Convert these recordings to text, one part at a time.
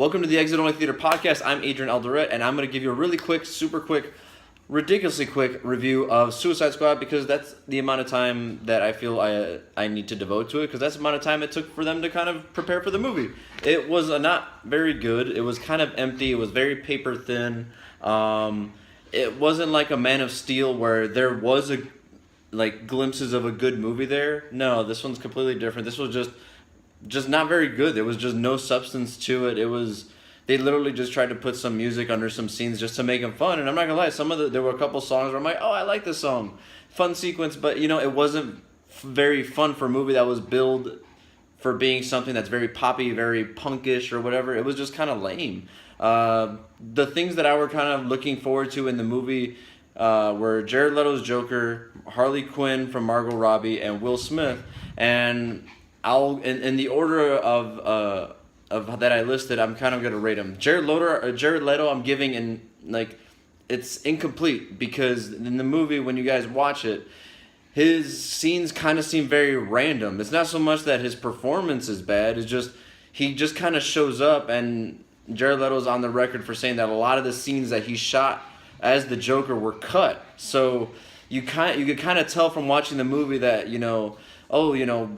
Welcome to the Exit Only Theater Podcast. I'm Adrian Eldoret, and I'm going to give you a really quick, super quick, ridiculously quick review of Suicide Squad because that's the amount of time that I feel I need to devote to it because that's the amount of time it took for them to kind of prepare for the movie. It was not very good. It was kind of empty. It was very paper thin. It wasn't like a Man of Steel where there was glimpses of a good movie there. No, this one's completely different. This was just not very good. There was just no substance to it. They literally just tried to put some music under some scenes just to make them fun. And I'm not gonna lie, there were a couple songs where I'm like, oh, I like this song, fun sequence, but it wasn't very fun for a movie that was billed for being something that's very poppy, very punkish or whatever. It was just kind of lame. The things that I were kind of looking forward to in the movie were Jared Leto's Joker, Harley Quinn from Margot Robbie, and Will Smith. And I'll in the order of that I listed, I'm kind of gonna rate them. Jared Leto, I'm giving it's incomplete because in the movie when you guys watch it, his scenes kind of seem very random. It's not so much that his performance is bad. It's just he just kind of shows up, and Jared Leto's on the record for saying that a lot of the scenes that he shot as the Joker were cut. So you could kind of tell from watching the movie that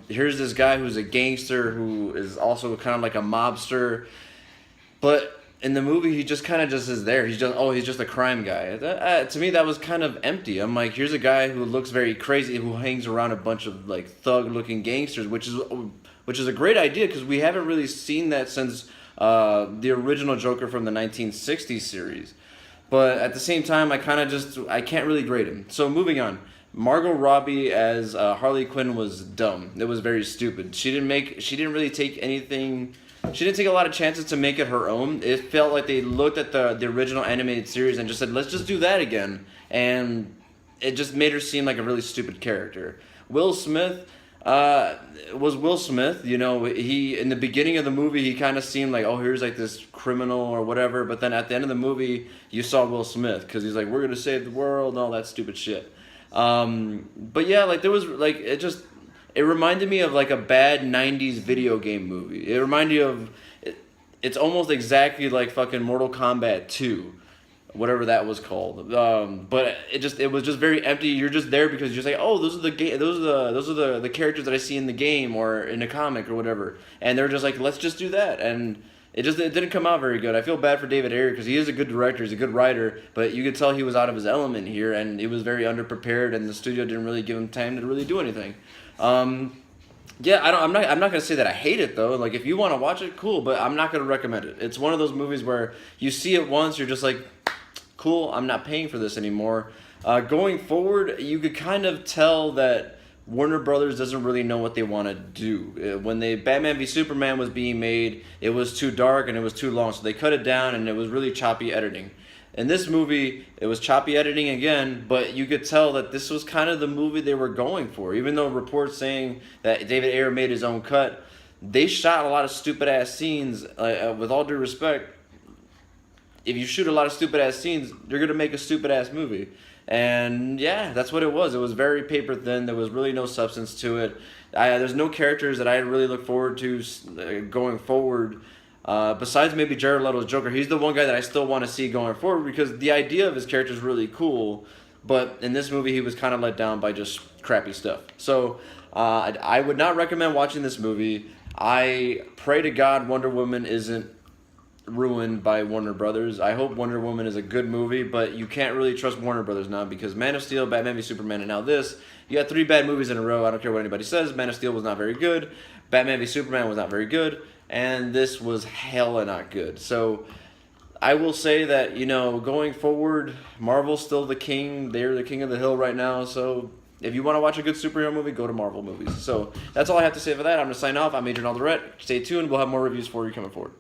here's this guy who's a gangster who is also kind of like a mobster, but in the movie he just kind of just is there. He's just a crime guy. To me that was kind of empty. I'm like, here's a guy who looks very crazy, who hangs around a bunch of like thug-looking gangsters, which is a great idea because we haven't really seen that since the original Joker from the 1960s series. But at the same time, I can't really grade him. So moving on. Margot Robbie as Harley Quinn was dumb. It was very stupid. She didn't really take anything. She didn't take a lot of chances to make it her own. It felt like they looked at the original animated series and just said, let's just do that again. And it just made her seem like a really stupid character. Will Smith was Will Smith. He in the beginning of the movie he kind of seemed like, oh, here's like this criminal or whatever. But then at the end of the movie you saw Will Smith because he's like, we're gonna save the world and all that stupid shit. But yeah, there was it reminded me of like a bad 90s video game movie. It reminded me of it's almost exactly like fucking Mortal Kombat 2, whatever that was called. But it was just very empty. You're just there because you're just like, oh, those are the characters that I see in the game or in the comic or whatever. And they're just like, let's just do that. And it didn't come out very good. I feel bad for David Ayer because he is a good director, he's a good writer, but you could tell he was out of his element here, and he was very underprepared, and the studio didn't really give him time to really do anything. I'm not gonna say that I hate it though. Like if you want to watch it, cool, but I'm not gonna recommend it. It's one of those movies where you see it once, you're just like, cool, I'm not paying for this anymore. Going forward, you could kind of tell that Warner Brothers doesn't really know what they want to do. When Batman v Superman was being made, it was too dark and it was too long, so they cut it down and it was really choppy editing. In this movie, it was choppy editing again, but you could tell that this was kind of the movie they were going for. Even though reports saying that David Ayer made his own cut, they shot a lot of stupid-ass scenes. With all due respect, if you shoot a lot of stupid-ass scenes, you're going to make a stupid-ass movie. And yeah, that's what it was. It was very paper thin. There was really no substance to it. There's no characters that I really look forward to going forward. Besides maybe Jared Leto's Joker, he's the one guy that I still want to see going forward because the idea of his character is really cool. But in this movie, he was kind of let down by just crappy stuff. So I would not recommend watching this movie. I pray to God Wonder Woman isn't ruined by Warner Brothers. I hope Wonder Woman is a good movie, but you can't really trust Warner Brothers now because Man of Steel, Batman v Superman, and now this. You got 3 bad movies in a row. I don't care what anybody says. Man of Steel was not very good. Batman v Superman was not very good. And this was hella not good. So I will say that, going forward, Marvel's still the king. They're the king of the hill right now. So if you want to watch a good superhero movie, go to Marvel movies. So that's all I have to say for that. I'm going to sign off. I'm Adrian Alderette. Stay tuned. We'll have more reviews for you coming forward.